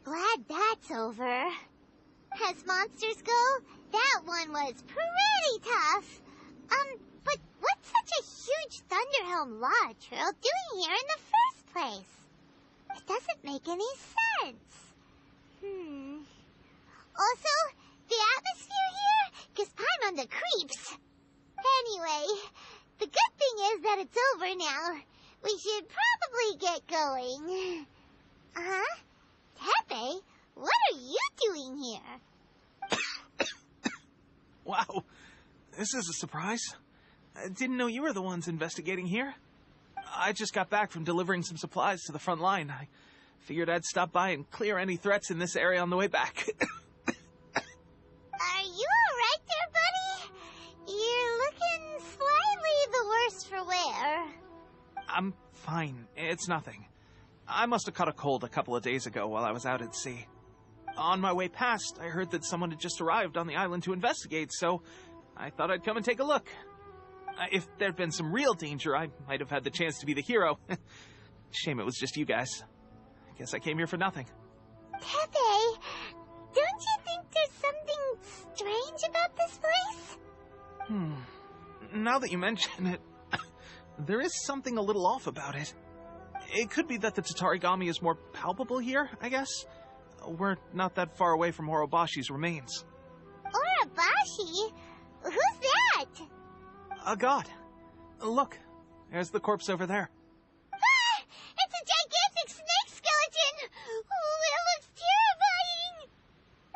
Glad that's over. As monsters go, that one was pretty tough. But what's such a huge Thunderhelm Law Trail doing here in the first place? It doesn't make any sense. Also, the atmosphere here gives Paimon the creeps. Anyway, the good thing is that it's over now. We should probably get going. Tepe, what are you doing here? Wow, this is a surprise. I didn't know you were the ones investigating here. I just got back from delivering some supplies to the front line. I figured I'd stop by and clear any threats in this area on the way back. Are you alright there, buddy? You're looking slightly the worse for wear. I'm fine. It's nothing. I must have caught a cold a couple of days ago while I was out at sea. On my way past, I heard that someone had just arrived on the island to investigate, so I thought I'd come and take a look. If there'd been some real danger, I might have had the chance to be the hero. Shame it was just you guys. I guess I came here for nothing. Tepe, don't you think there's something strange about this place? Now that you mention it, there is something a little off about it. It could be that the Tatarigami is more palpable here, I guess. We're not that far away from Orobashi's remains. Orobashi? Who's that? A god. Look, there's the corpse over there. Ah! It's a gigantic snake skeleton! Oh, it looks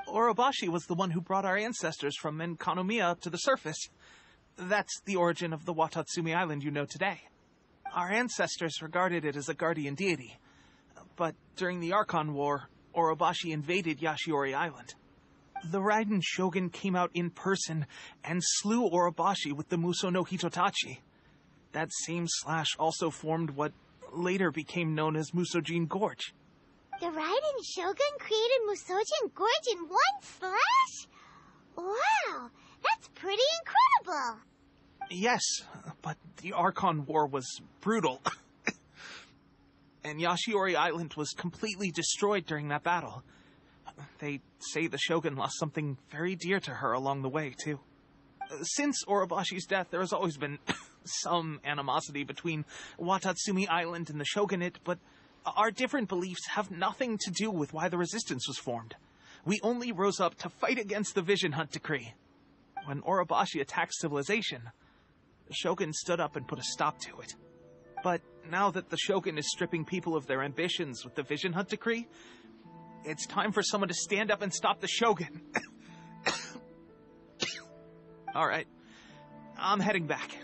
terrifying! Orobashi was the one who brought our ancestors from Menkanomiya up to the surface. That's the origin of the Watatsumi Island you know today. Our ancestors regarded it as a guardian deity. But during the Archon War, Orobashi invaded Yashiori Island. The Raiden Shogun came out in person and slew Orobashi with the Muso no Hitotachi. That same slash also formed what later became known as Musojin Gorge. The Raiden Shogun created Musojin Gorge in one slash? Wow, that's pretty incredible! Yes, but the Archon War was brutal. And Yashiori Island was completely destroyed during that battle. They say the Shogun lost something very dear to her along the way, too. Since Orobashi's death, there has always been some animosity between Watatsumi Island and the Shogunate, but our different beliefs have nothing to do with why the resistance was formed. We only rose up to fight against the Vision Hunt Decree. When Orobashi attacked civilization, the Shogun stood up and put a stop to it. But now that the Shogun is stripping people of their ambitions with the Vision Hunt Decree, it's time for someone to stand up and stop the Shogun. Alright, I'm heading back.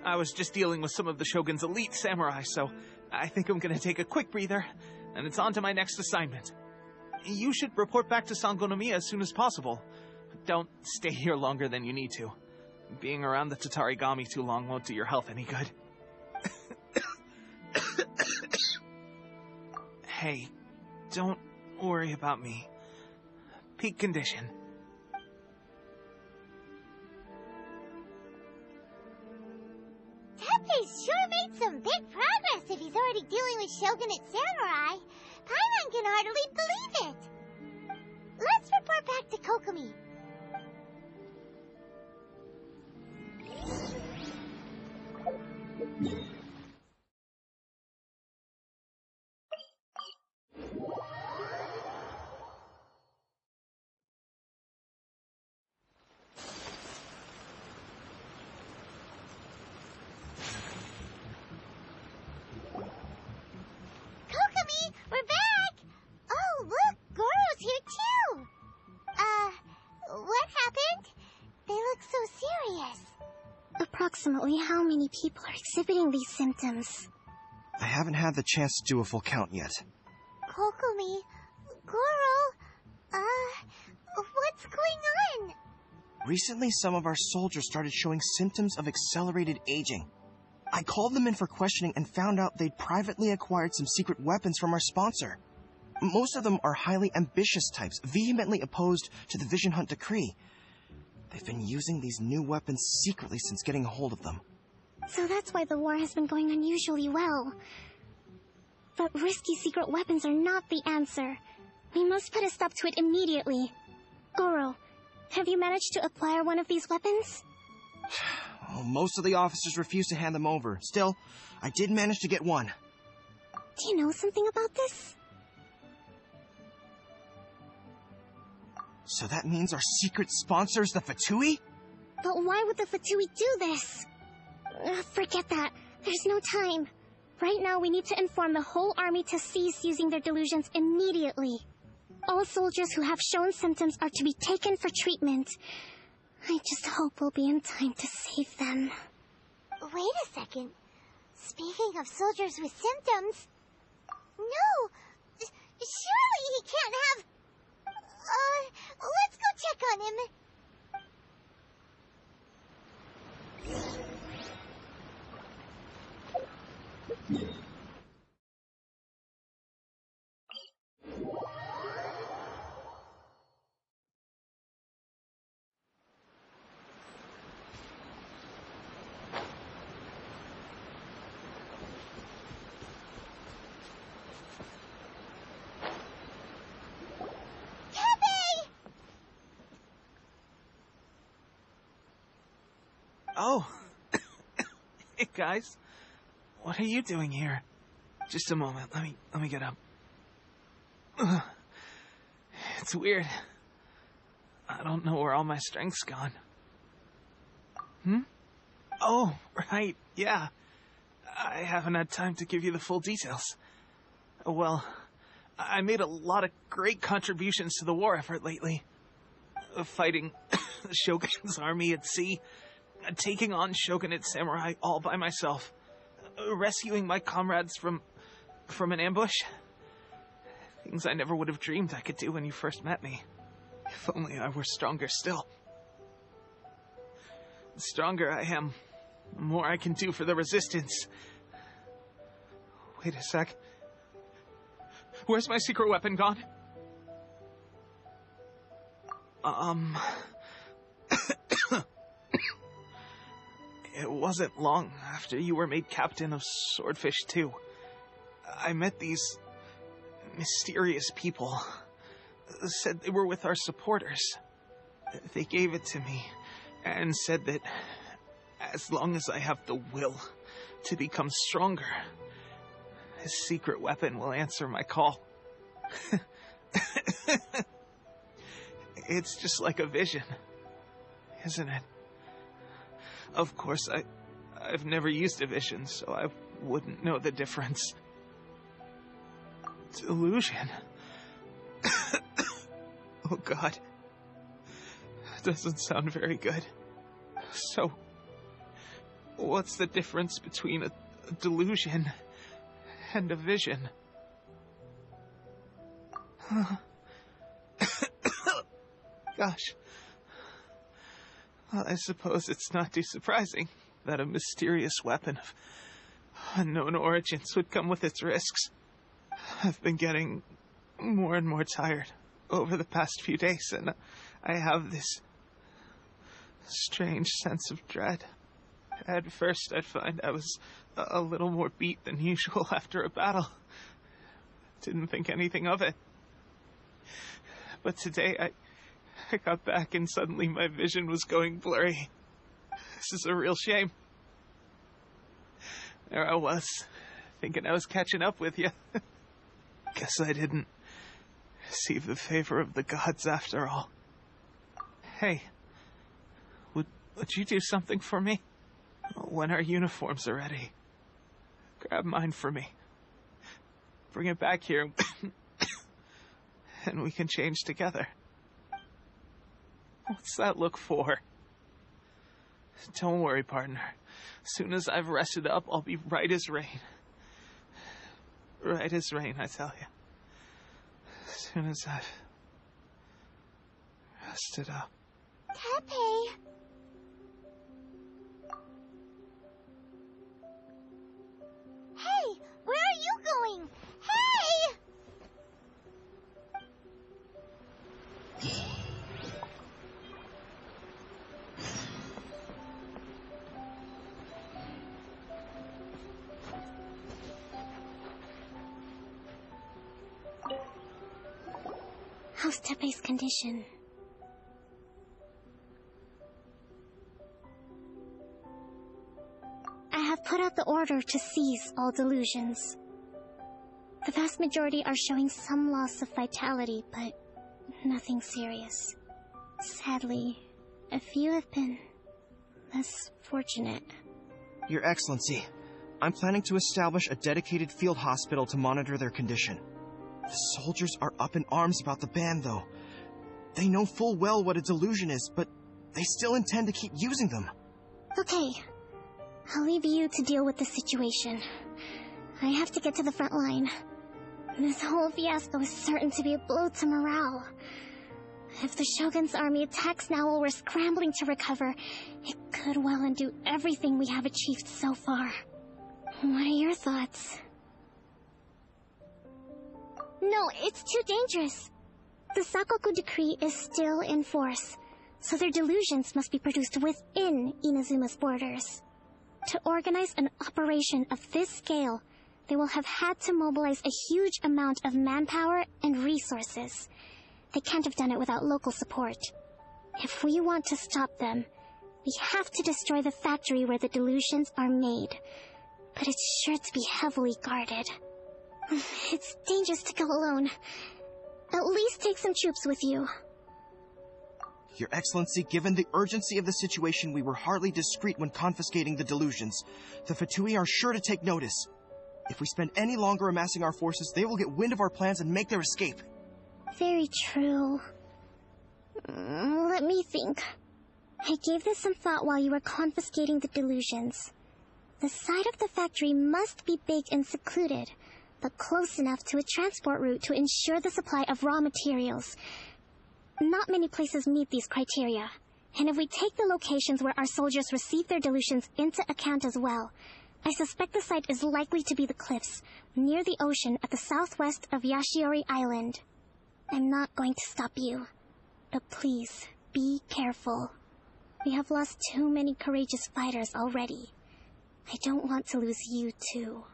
I was just dealing with some of the Shogun's elite samurai, so I think I'm gonna take a quick breather, and it's on to my next assignment. You should report back to Sangonomiya as soon as possible. Don't stay here longer than you need to. Being around the Tatarigami too long won't do your health any good. Hey, don't worry about me. Peak condition. Tepe's sure made some big progress if he's already dealing with Shogunate samurai. Paimon can hardly believe it. Let's report back to Kokomi. Kokomi, we're back! Oh, look, Goro's here too! What happened? They look so serious. Approximately how many people are exhibiting these symptoms? I haven't had the chance to do a full count yet. Kokomi, Goro, what's going on? Recently, some of our soldiers started showing symptoms of accelerated aging. I called them in for questioning and found out they'd privately acquired some secret weapons from our sponsor. Most of them are highly ambitious types, vehemently opposed to the Vision Hunt Decree. They've been using these new weapons secretly since getting a hold of them. So that's why the war has been going unusually well. But risky secret weapons are not the answer. We must put a stop to it immediately. Goro, have you managed to acquire one of these weapons? Oh, most of the officers refuse to hand them over. Still, I did manage to get one. Do you know something about this? So that means our secret sponsor is the Fatui? But why would the Fatui do this? Forget that. There's no time. Right now, we need to inform the whole army to cease using their delusions immediately. All soldiers who have shown symptoms are to be taken for treatment. I just hope we'll be in time to save them. Wait a second. Speaking of soldiers with symptoms... No! Surely he can't have... let's go check on him. Oh. Hey, guys. What are you doing here? Just a moment. Let me get up. Ugh. It's weird. I don't know where all my strength's gone. Oh, right. Yeah. I haven't had time to give you the full details. Well, I made a lot of great contributions to the war effort lately. Fighting the Shogun's army at sea, taking on Shogunate samurai all by myself, rescuing my comrades from an ambush. Things I never would have dreamed I could do when you first met me. If only I were stronger still. The stronger I am, the more I can do for the resistance. Wait a sec. Where's my secret weapon gone? It wasn't long after you were made captain of Swordfish 2. I met these mysterious people. Said they were with our supporters. They gave it to me and said that as long as I have the will to become stronger, his secret weapon will answer my call. It's just like a vision, isn't it? Of course, I've never used a vision, so I wouldn't know the difference. Delusion. Oh God. That doesn't sound very good. So, what's the difference between a delusion and a vision? Gosh. Well, I suppose it's not too surprising that a mysterious weapon of unknown origins would come with its risks. I've been getting more and more tired over the past few days, and I have this strange sense of dread. At first, I'd find I was a little more beat than usual after a battle. Didn't think anything of it. But today, I got back and suddenly my vision was going blurry. This is a real shame. There I was, thinking I was catching up with you. Guess I didn't receive the favor of the gods after all. Hey, would you do something for me? When our uniforms are ready, grab mine for me. Bring it back here, and we can change together. What's that look for? Don't worry, partner. As soon as I've rested up, I'll be right as rain. Right as rain, I tell you. As soon as I've rested up. Teppei! Hey! Where are you going? Hey! How's Tepe's condition? I have put out the order to seize all delusions. The vast majority are showing some loss of vitality, but nothing serious. Sadly, a few have been less fortunate. Your Excellency, I'm planning to establish a dedicated field hospital to monitor their condition. The soldiers are up in arms about the ban, though. They know full well what a delusion is, but they still intend to keep using them. Okay, I'll leave you to deal with the situation. I have to get to the front line. This whole fiasco is certain to be a blow to morale. If the Shogun's army attacks now while we're scrambling to recover, it could well undo everything we have achieved so far. What are your thoughts? No, it's too dangerous. The Sakoku decree is still in force, so their delusions must be produced within Inazuma's borders. To organize an operation of this scale, they will have had to mobilize a huge amount of manpower and resources. They can't have done it without local support. If we want to stop them, we have to destroy the factory where the delusions are made. But it's sure to be heavily guarded. It's dangerous to go alone. At least take some troops with you. Your Excellency, given the urgency of the situation, we were hardly discreet when confiscating the delusions. The Fatui are sure to take notice. If we spend any longer amassing our forces, they will get wind of our plans and make their escape. Very true. Let me think. I gave this some thought while you were confiscating the delusions. The side of the factory must be big and secluded, but close enough to a transport route to ensure the supply of raw materials. Not many places meet these criteria, and if we take the locations where our soldiers receive their delusions into account as well, I suspect the site is likely to be the cliffs, near the ocean at the southwest of Yashiori Island. I'm not going to stop you, but please, be careful. We have lost too many courageous fighters already. I don't want to lose you too.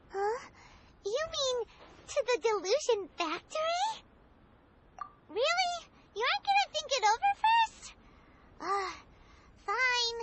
Huh? You mean to the delusion factory? Really? You aren't gonna think it over first? Fine.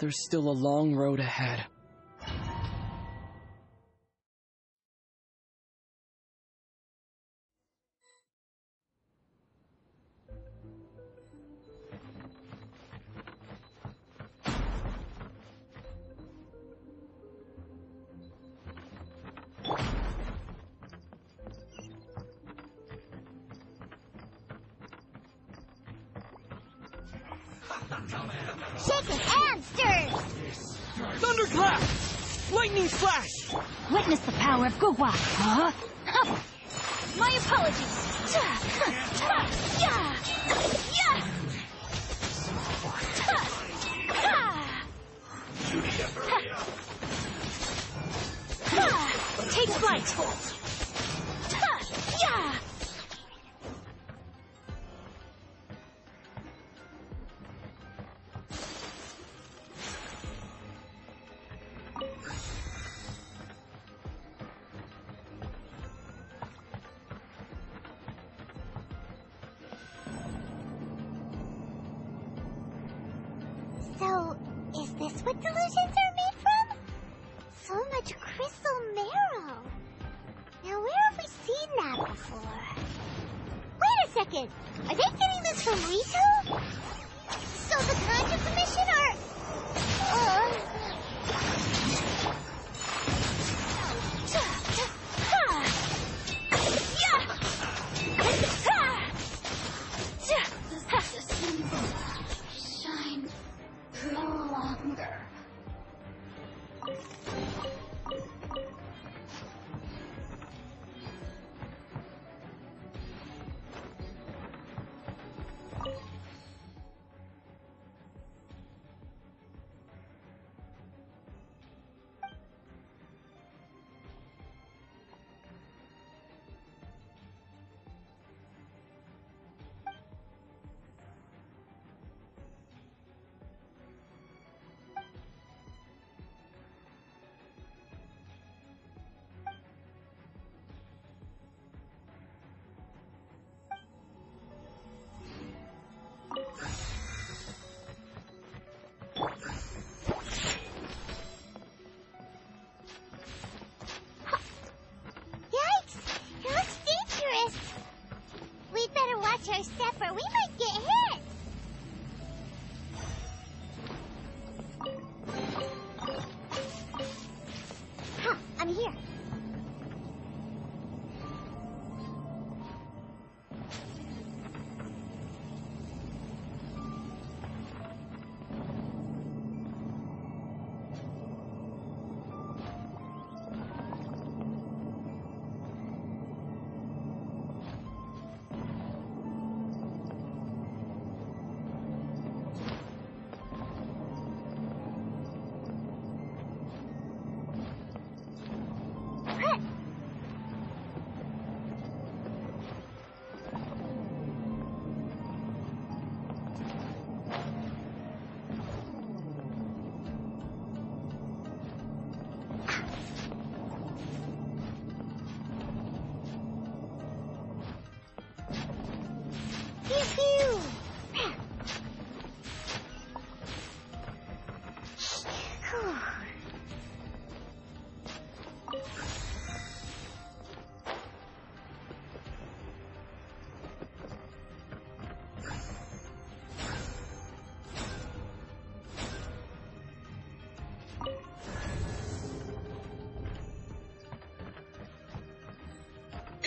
There's still a long road ahead. Shaken and stirred! Thunderclap! Lightning flash! Witness the power of Gugwa. Huh? My apologies. Take flight. So, is this what delusions are made from? So much crystal marrow. Now where have we second. Are they getting this from Rito? So the Contra Commission are... Shine no longer. Yikes! It looks dangerous. We'd better watch our step or we might get hit. Huh, I'm here. Pew pew!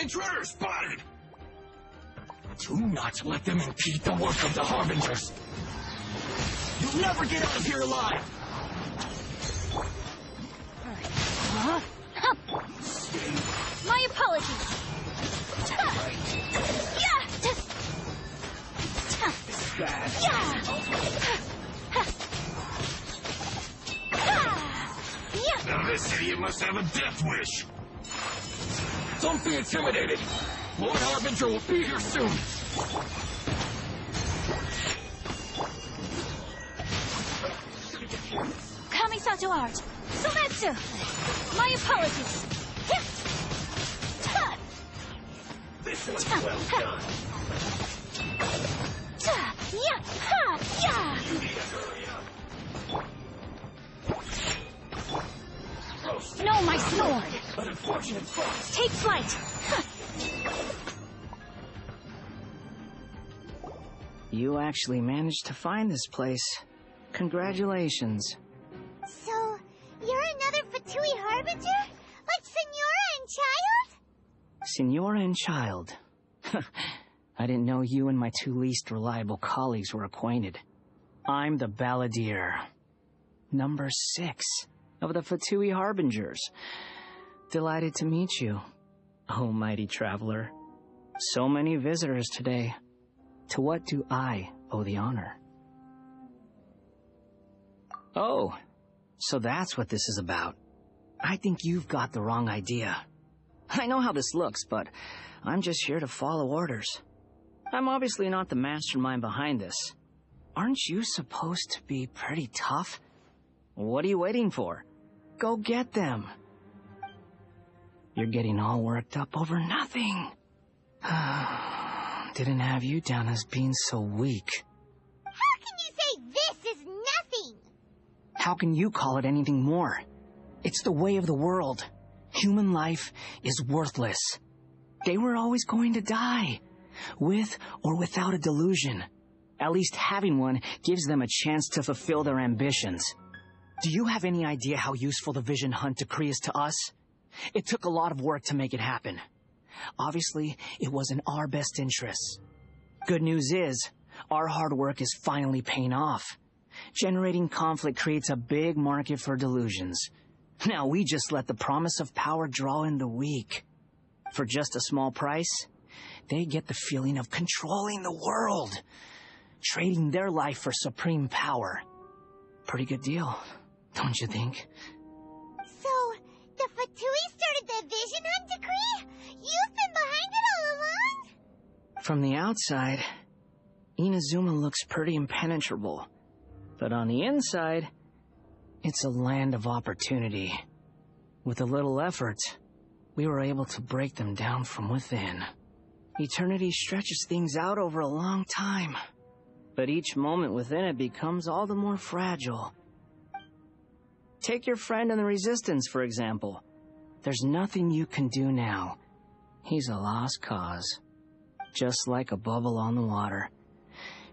Intruder spotted! Do not let them impede the work of the Harbingers! You'll never get out of here alive! My apologies. Now this idiot must have a death wish! Don't be intimidated! Lord Harbinger will be here soon! Kamisato art. Sometsu. My apologies. This one's well done! You need to hurry up! No, my sword. An unfortunate fox! Take flight. You actually managed to find this place. Congratulations. So, you're another Fatui Harbinger? Like Senora and Child? Senora and Child. I didn't know you and my two least reliable colleagues were acquainted. I'm the Balladeer. Number 6 of the Fatui Harbingers. Delighted to meet you, oh mighty traveler. So many visitors today. To what do I owe the honor? Oh, so that's what this is about. I think you've got the wrong idea. I know how this looks, but I'm just here to follow orders. I'm obviously not the mastermind behind this. Aren't you supposed to be pretty tough? What are you waiting for? Go get them. You're getting all worked up over nothing. Didn't have you down as being so weak. How can you say this is nothing? How can you call it anything more? It's the way of the world. Human life is worthless. They were always going to die. with or without a delusion. At least having one gives them a chance to fulfill their ambitions. Do you have any idea how useful the Vision Hunt decree is to us? It took a lot of work to make it happen. Obviously, it was in our best interests. Good news is, our hard work is finally paying off. Generating conflict creates a big market for delusions. Now we just let the promise of power draw in the weak. For just a small price, they get the feeling of controlling the world, trading their life for supreme power. Pretty good deal, don't you think? So, the Fatui started the Vision Hunt decree? You've been behind it all along? From the outside, Inazuma looks pretty impenetrable. But on the inside, it's a land of opportunity. With a little effort, we were able to break them down from within. Eternity stretches things out over a long time, but each moment within it becomes all the more fragile. Take your friend in the Resistance, for example. There's nothing you can do now. He's a lost cause. Just like a bubble on the water.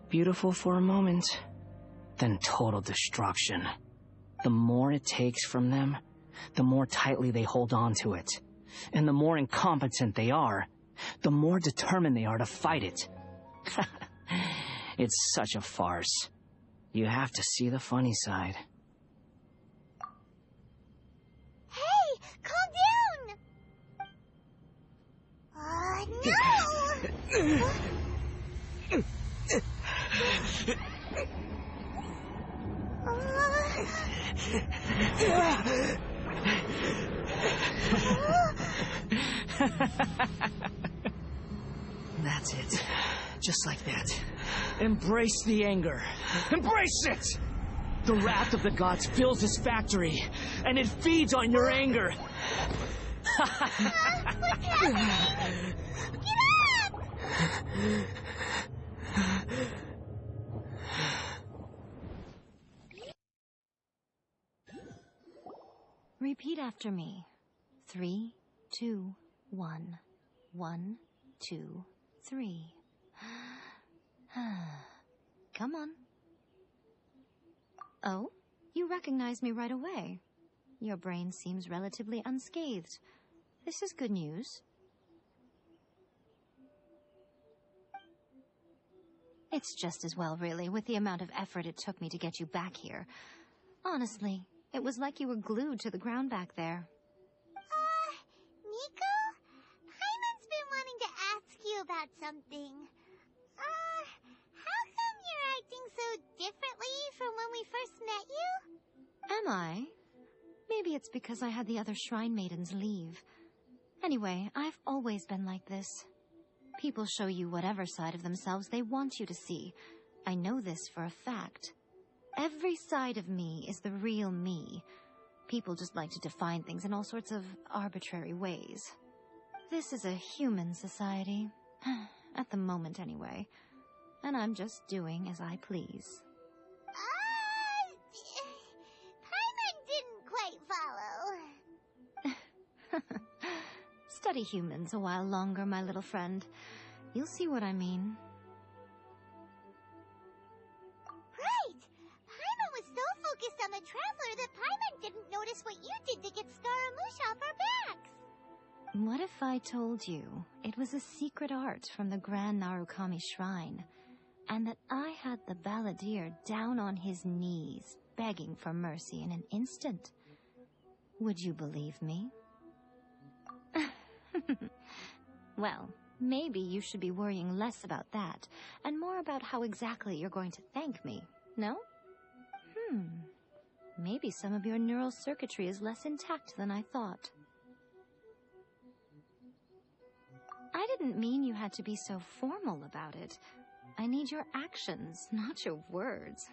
Beautiful for a moment, then total destruction. The more it takes from them, the more tightly they hold on to it. And the more incompetent they are, the more determined they are to fight it. It's such a farce. You have to see the funny side. Hey, calm down! No! That's it. Just like that. Embrace the anger. Embrace it! The wrath of the gods fills this factory, and it feeds on your anger. What's happening? Get up! Repeat after me. 3, 2, 1. 1, 2, 3. Come on. Oh, you recognize me right away. Your brain seems relatively unscathed. This is good news. It's just as well, really, with the amount of effort it took me to get you back here. Honestly, it was like you were glued to the ground back there. Nico? Paimon's been wanting to ask you about something. How come you're acting so differently from when we first met you? Am I? Maybe it's because I had the other Shrine Maidens leave. Anyway, I've always been like this. People show you whatever side of themselves they want you to see. I know this for a fact. Every side of me is the real me. People just like to define things in all sorts of arbitrary ways. This is a human society. At the moment, anyway. And I'm just doing as I please. Paimon didn't quite follow. Study humans a while longer, my little friend. You'll see what I mean. Right! Paimon was so focused on the Traveler that Paimon didn't notice what you did to get Scaramouche off our backs. What if I told you it was a secret art from the Grand Narukami Shrine, and that I had the balladeer down on his knees, begging for mercy in an instant? Would you believe me? Well, maybe you should be worrying less about that, and more about how exactly you're going to thank me, no? Maybe some of your neural circuitry is less intact than I thought. I didn't mean you had to be so formal about it. I need your actions, not your words.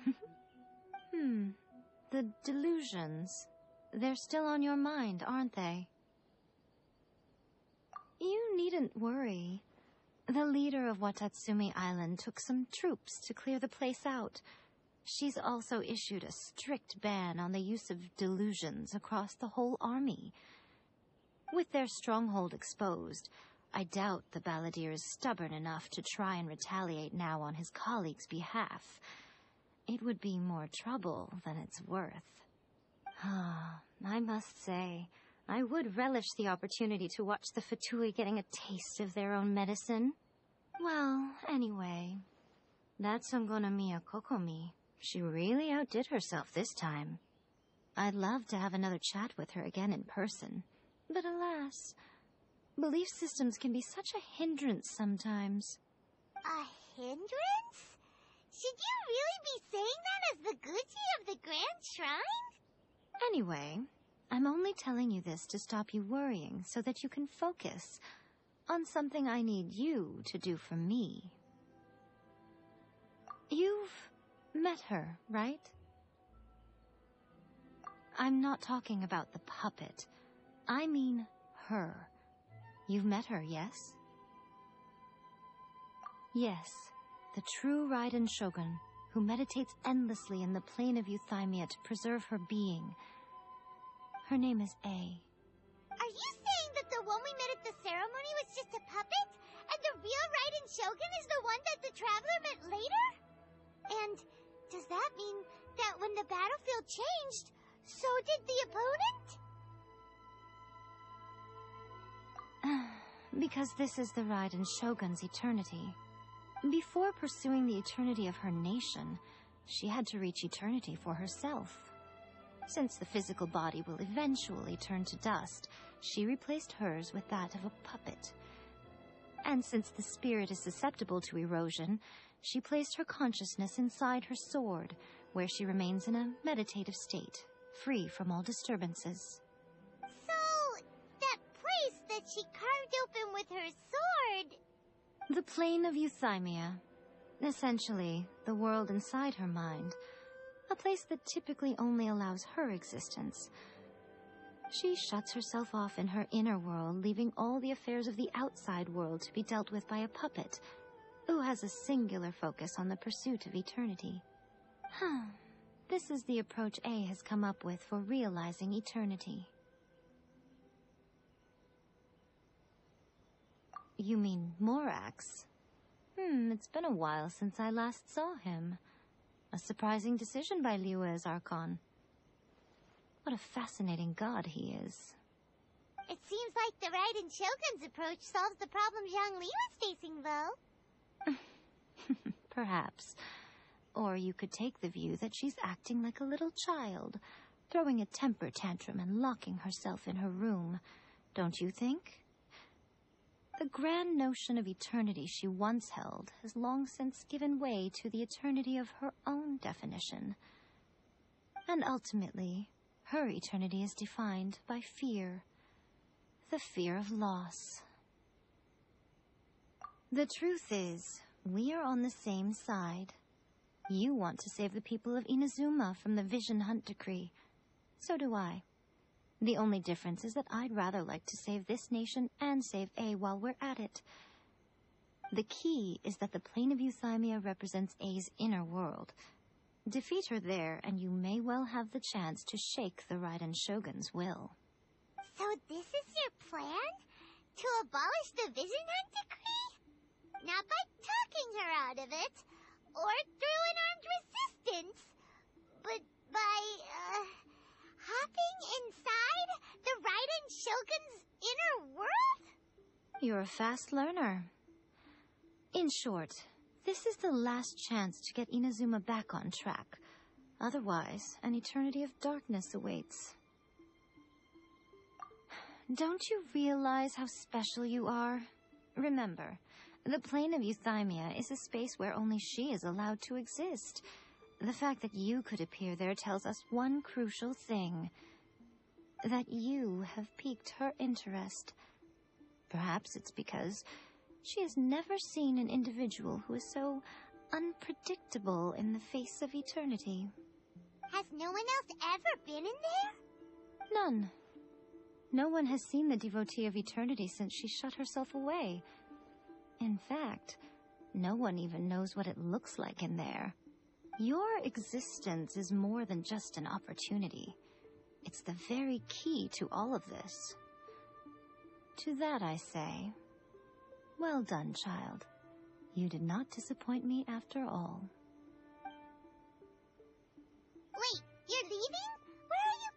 The delusions. They're still on your mind, aren't they? You needn't worry. The leader of Watatsumi Island took some troops to clear the place out. She's also issued a strict ban on the use of delusions across the whole army. With their stronghold exposed, I doubt the balladeer is stubborn enough to try and retaliate now on his colleague's behalf. It would be more trouble than it's worth. I must say, I would relish the opportunity to watch the Fatui getting a taste of their own medicine. Well, anyway, that's Ngonomiya Kokomi. She really outdid herself this time. I'd love to have another chat with her again in person. But alas, belief systems can be such a hindrance sometimes. A hindrance? Should you really be saying that as the Gucci of the Grand Shrine? Anyway, I'm only telling you this to stop you worrying so that you can focus on something I need you to do for me. You've met her, right? I'm not talking about the puppet. I mean her. You've met her, yes? Yes, the true Raiden Shogun, who meditates endlessly in the plane of Euthymia to preserve her being. Her name is A. Are you saying that the one we met at the ceremony was just a puppet? And the real Raiden Shogun is the one that the Traveler met later? And does that mean that when the battlefield changed, so did the opponent? Because this is the Raiden Shogun's eternity. Before pursuing the eternity of her nation, she had to reach eternity for herself. Since the physical body will eventually turn to dust, she replaced hers with that of a puppet. And since the spirit is susceptible to erosion, she placed her consciousness inside her sword, where she remains in a meditative state, free from all disturbances. So, that place that she carved open with her sword... The plane of Euthymia. Essentially, the world inside her mind. A place that typically only allows her existence. She shuts herself off in her inner world, leaving all the affairs of the outside world to be dealt with by a puppet, who has a singular focus on the pursuit of eternity. This is the approach A has come up with for realizing eternity. You mean Morax? It's been a while since I last saw him. A surprising decision by Liyue's Archon. What a fascinating god he is. It seems like the Raiden Shogun's approach solves the problem Zhongli was facing, though. Perhaps. Or you could take the view that she's acting like a little child, throwing a temper tantrum and locking herself in her room. Don't you think? The grand notion of eternity she once held has long since given way to the eternity of her own definition. And ultimately, her eternity is defined by fear. The fear of loss. The truth is, we are on the same side. You want to save the people of Inazuma from the Vision Hunt decree. So do I. The only difference is that I'd rather like to save this nation and save A while we're at it. The key is that the plane of Euthymia represents A's inner world. Defeat her there, and you may well have the chance to shake the Raiden Shogun's will. So this is your plan? To abolish the Vision Hunt decree? Not by talking her out of it, or through an armed resistance, but by, hopping inside the Raiden Shogun's inner world? You're a fast learner. In short, this is the last chance to get Inazuma back on track. Otherwise, an eternity of darkness awaits. Don't you realize how special you are? Remember, the plane of Euthymia is a space where only she is allowed to exist. The fact that you could appear there tells us one crucial thing. That you have piqued her interest. Perhaps it's because she has never seen an individual who is so unpredictable in the face of eternity. Has no one else ever been in there? None. No one has seen the devotee of eternity since she shut herself away. In fact, no one even knows what it looks like in there. Your existence is more than just an opportunity. It's the very key to all of this. To that I say, Well done, child. You did not disappoint me after all. Wait, you're leaving? Where are you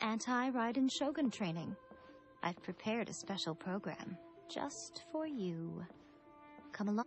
going? Anti-Raiden Shogun training. I've prepared a special program just for you. Come along.